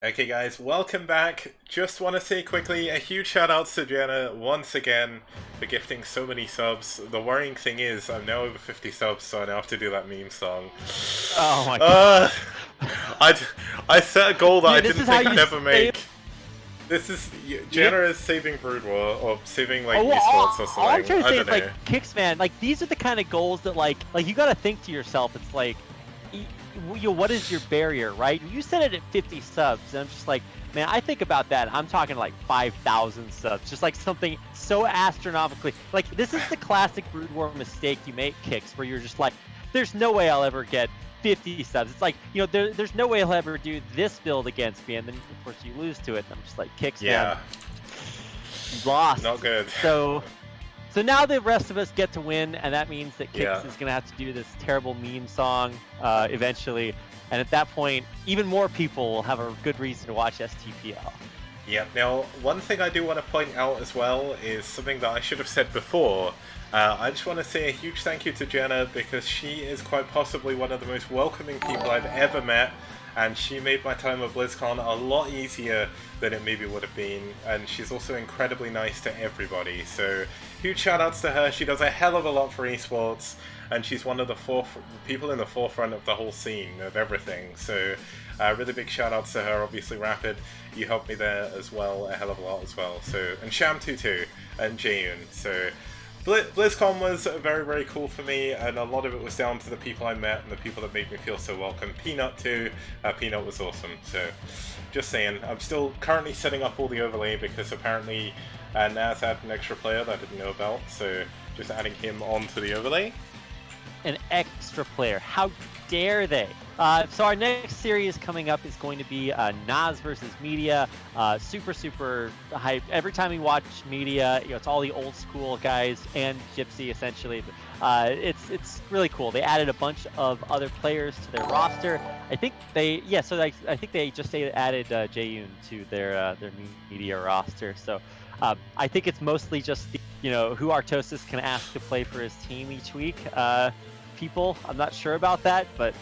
Okay guys, welcome back. Just want to say quickly a huge shout out to Jenna once again for gifting so many subs. The worrying thing is I'm now over 50 subs, so I now have to do that meme song. Oh my god. I set a goal that I This didn't is how think I'd you ever make. This is Jenna is saving Brood War or saving like esports or something. All I'm trying to say I is don't know. like kicks, man. Like these are the kind of goals that like you gotta think to yourself. It's like, what is your barrier, right? You set it at 50 subs, and I'm just like, man, I think about that. I'm talking like 5,000 subs, just like something so astronomically. Like this is the classic Brood War mistake you make, kicks, where you're just like, there's no way I'll ever get 50 subs. It's like, there's no way he'll ever do this build against me, and then of course you lose to it. And I'm just like, kicks, man. You lost. Not good. So now the rest of us get to win, and that means that Kix is gonna have to do this terrible meme song eventually. And at that point, even more people will have a good reason to watch STPL. Yeah, now one thing I do want to point out as well is something that I should have said before. I just want to say a huge thank you to Jenna because she is quite possibly one of the most welcoming people I've ever met, and she made my time at BlizzCon a lot easier than it maybe would have been, and she's also incredibly nice to everybody, so huge shout outs to her. She does a hell of a lot for esports, and she's one of the people in the forefront of the whole scene, of everything, so really big shout outs to her. Obviously Rapid, you helped me there as well, a hell of a lot as well, so, and Sham22, and Jaeyoon, so BlizzCon was very, very cool for me, and a lot of it was down to the people I met and the people that made me feel so welcome. Peanut too, Peanut was awesome, so just saying. I'm still currently setting up all the overlay because apparently NaS had an extra player that I didn't know about, so just adding him onto the overlay. An extra player, how dare they? So our next series coming up is going to be NaS versus Media. Super hype. Every time we watch Media, it's all the old school guys and Gypsy essentially. It's really cool. They added a bunch of other players to their roster. I think they I think they just added Jaeyoon to their Media roster. So I think it's mostly just who Artosis can ask to play for his team each week. People, I'm not sure about that, but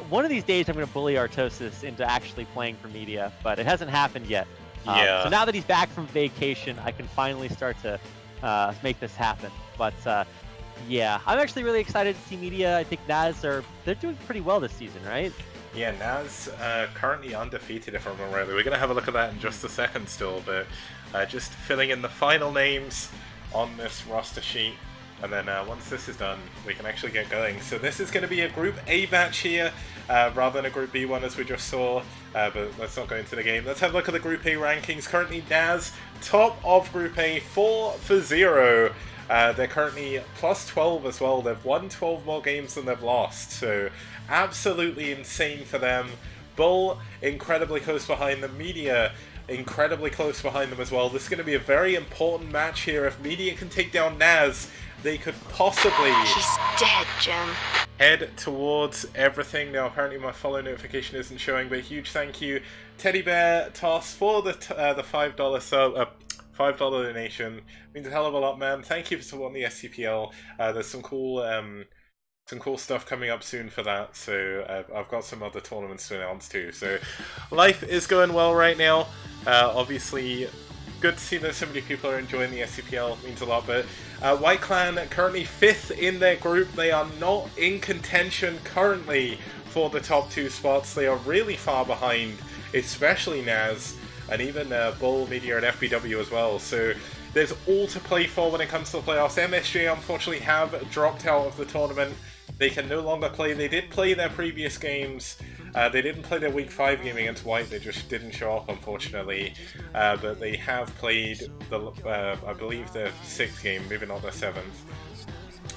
one of these days I'm going to bully Artosis into actually playing for Media, but it hasn't happened yet. So now that he's back from vacation, I can finally start to make this happen. But yeah, I'm actually really excited to see Media. I think NaS they're doing pretty well this season, right? Yeah, NaS currently undefeated if I remember rightly. We're going to have a look at that in just a second still, but just filling in the final names on this roster sheet. And then once this is done, we can actually get going. So this is going to be a Group A match here, rather than a Group B one as we just saw. But let's not go into the game. Let's have a look at the Group A rankings. Currently NaS, top of Group A, 4-0. They're currently plus 12 as well. They've won 12 more games than they've lost. So absolutely insane for them. Bull, incredibly close behind them. Media, incredibly close behind them as well. This is going to be a very important match here. If Media can take down NaS, they could possibly He's dead, Jim. head towards everything. Now apparently my follow notification isn't showing, but a huge thank you Teddy Bear Toss for the $5 sub, $5 donation. Means a hell of a lot, man. Thank you for supporting the SCPL. There's some cool stuff coming up soon for that, so I've got some other tournaments to announce too. So life is going well right now. Obviously good to see that so many people are enjoying the SCPL, means a lot, but White Clan currently 5th in their group. They are not in contention currently for the top 2 spots. They are really far behind, especially NaS, and even Bull, Media, and FBW as well. So there's all to play for when it comes to the playoffs. MSJ unfortunately have dropped out of the tournament. They can no longer play. They did play their previous games. They didn't play their Week 5 game against White. They just didn't show up, unfortunately. But they have played, I believe, their 6th game, maybe not their 7th.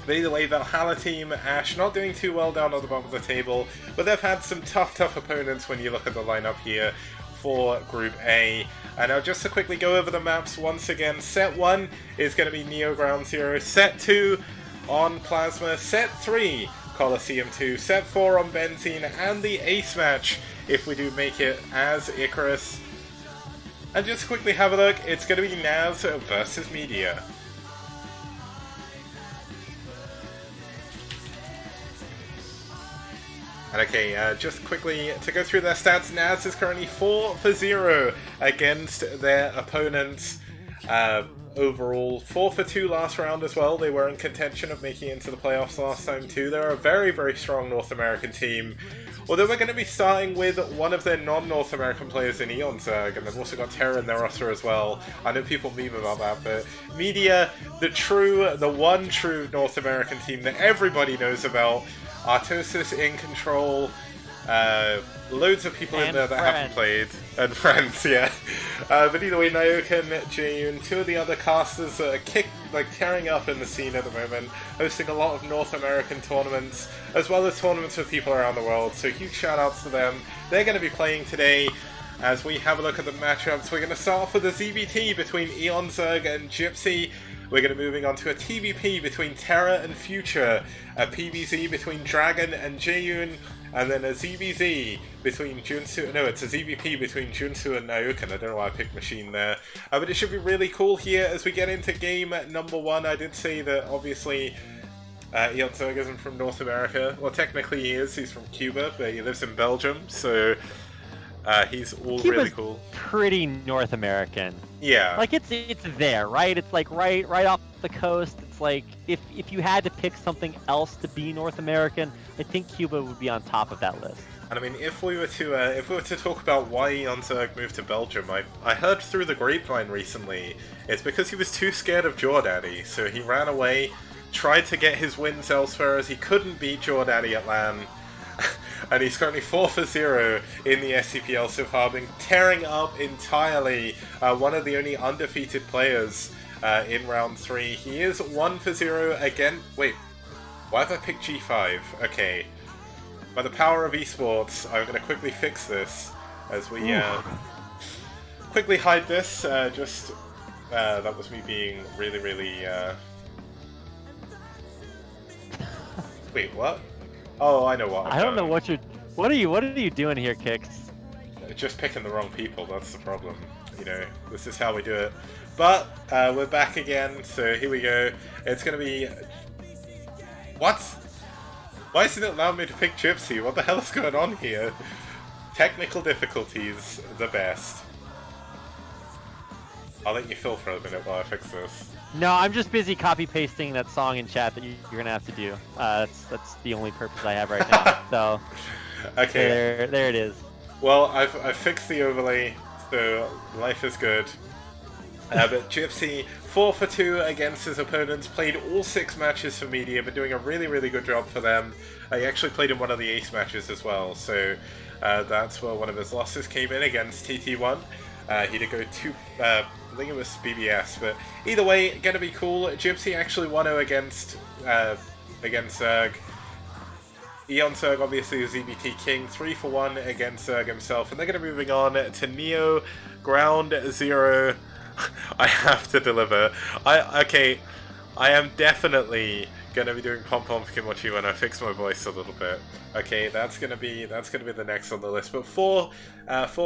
But either way, Valhalla team, Ash, not doing too well down at the bottom of the table. But they've had some tough opponents when you look at the lineup here for Group A. And now just to quickly go over the maps once again. Set 1 is going to be Neo Ground Zero. Set 2 on Plasma. Set 3, Coliseum 2. Set 4 on Benzene. And the ace match, if we do make it, as Icarus. And just quickly have a look, it's going to be NaS versus Media. And okay, just quickly to go through their stats, NaS is currently 4-0 against their opponents. Overall, 4-2 last round as well. They were in contention of making it into the playoffs last time too. They're a very, very strong North American team. Although we're going to be starting with one of their non-North American players in eOnzErG, and they've also got Terra in their roster as well. I know people meme about that, but Media, the one true North American team that everybody knows about. Artosis in control, loads of people in there that haven't played, and friends, yeah. But either way, Naoka and Jaeyoon, two of the other casters that are tearing up in the scene at the moment, hosting a lot of North American tournaments, as well as tournaments with people around the world, so huge shout outs to them. They're going to be playing today. As we have a look at the matchups, we're going to start off with a ZBT between eOnzErG and Gypsy. We're going to be moving on to a TVP between Terra and Future, a PBZ between Dragon and Jaeyoon, and then a ZBZ between Junsu. No, it's a ZVP between Junsu and Naoka. I don't know why I picked Machine there. But it should be really cool here as we get into game number 1. I did say that obviously eOnzErG isn't from North America. Well, technically he is. He's from Cuba, but he lives in Belgium, so he's all Cuba's really cool. Pretty North American. Yeah. Like it's there, right? It's like right off the coast. It's like if you had to pick something else to be North American, I think Cuba would be on top of that list. And I mean, if we were to talk about why eOnzErG moved to Belgium, I heard through the grapevine recently, it's because he was too scared of Jordaddy, so he ran away, tried to get his wins elsewhere as he couldn't beat Jordaddy at LAN. And he's currently 4-0 in the STPL so far, been tearing up entirely. One of the only undefeated players in round 3. He is 1-0 again. Wait, why have I picked G5? Okay. By the power of esports, I'm going to quickly fix this as we quickly hide this. That was me being really, really. Wait, what? Oh, I know what. I don't know what are you doing here, Kix? Just picking the wrong people. That's the problem. You know, this is how we do it. But we're back again. So here we go. It's gonna be. What? Why isn't it allowing me to pick Gypsy? What the hell is going on here? Technical difficulties, the best. I'll let you fill for a minute while I fix this. No, I'm just busy copy-pasting that song in chat that you're going to have to do. That's the only purpose I have right now. So, okay. There it is. Well, I've fixed the overlay, so life is good. But Gypsy, 4-2 against his opponents, played all 6 matches for Media, but doing a really, really good job for them. He actually played in one of the ace matches as well, so that's where one of his losses came in against TT1. He did go 2, I think it was BBS, but either way, gonna be cool. Gypsy actually 1-0 against Zerg. eOnzErG obviously is ZBT King, 3-1 against Zerg himself, and they're gonna be moving on to Neo, Ground Zero. I have to deliver. I am definitely gonna be doing Pom Pom Kimochi when I fix my voice a little bit. Okay, that's gonna be the next on the list. But 4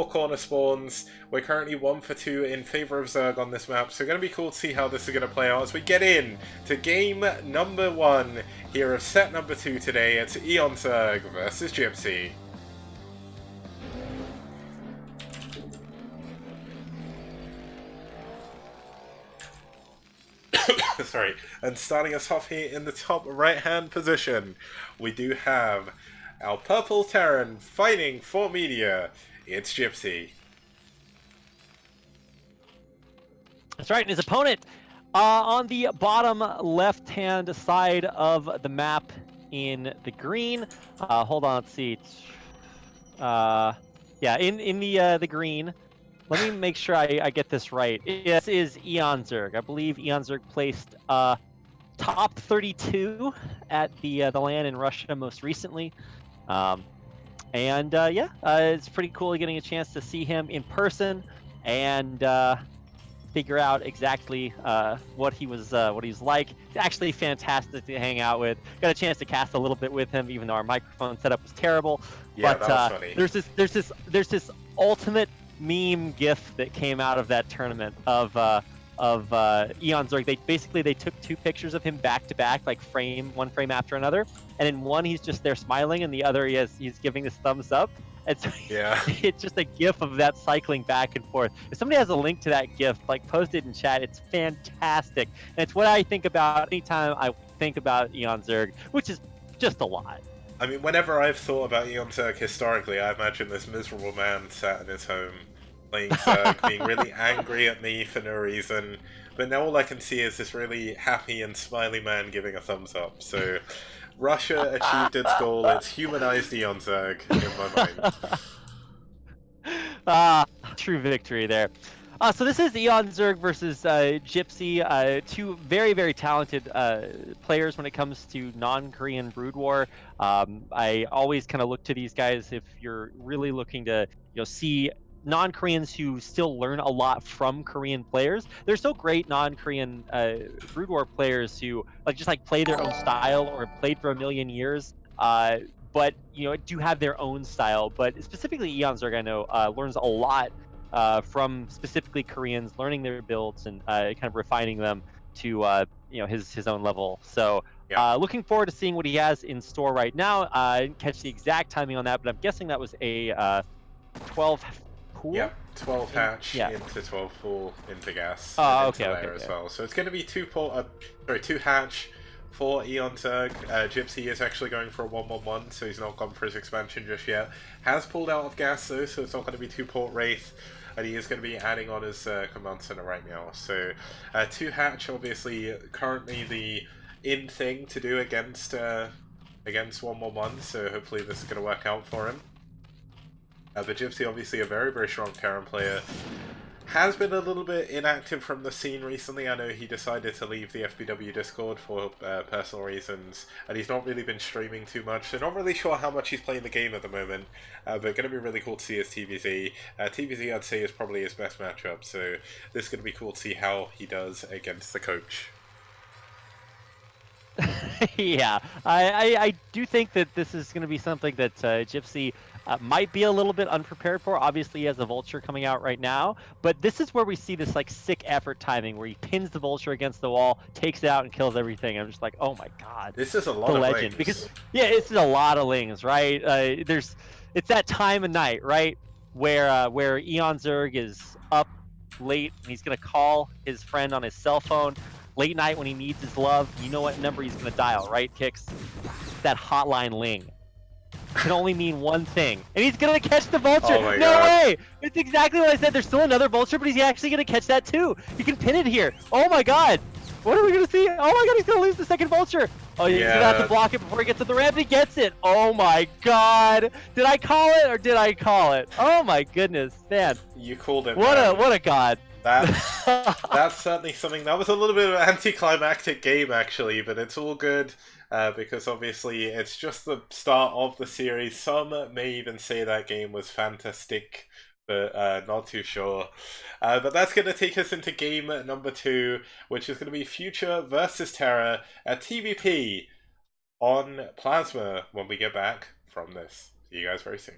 corner spawns. We're currently 1-2 in favor of Zerg on this map, so gonna be cool to see how this is gonna play out as we get in to game number 1 here of set number 2 today. It's eOnzErG versus Gypsy. Sorry, and starting us off here in the top right-hand position, we do have our purple Terran fighting for Media. It's Gypsy. That's right, and his opponent on the bottom left-hand side of the map in the green. Hold on, let's see. Yeah, in the green. Let me make sure I get this right. This is eOnzErG. I believe eOnzErG placed top 32 at the LAN in Russia most recently. It's pretty cool getting a chance to see him in person and figure out exactly what he was like. Actually fantastic to hang out with. Got a chance to cast a little bit with him, even though our microphone setup was terrible. Yeah, but that was funny. There's this ultimate meme gif that came out of that tournament of of eOnzErG. They took two pictures of him back to back, like one frame after another, and in one he's just there smiling, and the other he's giving this thumbs up. And so Yeah. it's just a GIF of that cycling back and forth. If somebody has a link to that GIF, like post it in chat. It's fantastic, and it's what I think about anytime I think about eOnzErG, which is just a lot. I mean, whenever I've thought about eOnzErG historically, I imagine this miserable man sat in his home playing Zerg, being really angry at me for no reason. But now all I can see is this really happy and smiley man giving a thumbs up. So Russia achieved its goal. It's humanized eOnzErG in my mind. True victory there. So this is eOnzErG versus Gypsy, two very, very talented players when it comes to non-Korean Brood War. I always kind of look to these guys if you're really looking to see non-Koreans who still learn a lot from Korean players. There's so great non-Korean Brood War players who just play their own style or have played for a million years. But do have their own style. But specifically eOnzErG, I know learns a lot from specifically Koreans, learning their builds and kind of refining them to his own level. So Yeah. looking forward to seeing what he has in store right now. I didn't catch the exact timing on that, but I'm guessing that was a 12 pool. Yeah, 12 hatch Yeah. into 12 pool into gas. Oh, and into okay, layer as well. So it's going to be two hatch for eOnzErG. Gypsy is actually going for a 1-1-1, so he's not gone for his expansion just yet. Has pulled out of gas though, so it's not going to be 2-port Wraith. And he is going to be adding on his command center right now. So 2 hatch, obviously, currently the in thing to do against 1-1-1. So hopefully this is going to work out for him. But Gypsy, obviously a very, very strong Terran player. Has been a little bit inactive from the scene recently. I know he decided to leave the FBW Discord for personal reasons, and he's not really been streaming too much, so not really sure how much he's playing the game at the moment, but going to be really cool to see his TVZ. TVZ, I'd say, is probably his best matchup, so this is going to be cool to see how he does against the coach. Yeah, I do think that this is going to be something that Gypsy might be a little bit unprepared for. Obviously, he has a Vulture coming out right now, but this is where we see this sick effort timing where he pins the Vulture against the wall, takes it out, and kills everything. I'm just like, oh my god, this is a lot of legend. lings. Because this is a lot of lings, right? It's that time of night, right, where eOnzErG is up late and he's gonna call his friend on his cell phone. Late night when he needs his love, you know what number he's going to dial, right, Kix? That hotline ling. Can only mean one thing. And he's going to catch the Vulture! Oh my no God. way! It's exactly what I said. There's still another Vulture, but he's actually going to catch that too. You can pin it here. Oh my god! What are we going to see? Oh my god, he's going to lose the second Vulture! Oh, he's going to have to block it before he gets to the ramp. He gets it! Oh my god! Did I call it or did I call it? Oh my goodness, man. You called it. What a god. That's certainly something. That was a little bit of an anticlimactic game, actually, but it's all good because obviously it's just the start of the series. Some may even say that game was fantastic, but not too sure. But that's going to take us into game number 2, which is going to be Future versus Terra at TVP on Plasma when we get back from this. See you guys very soon.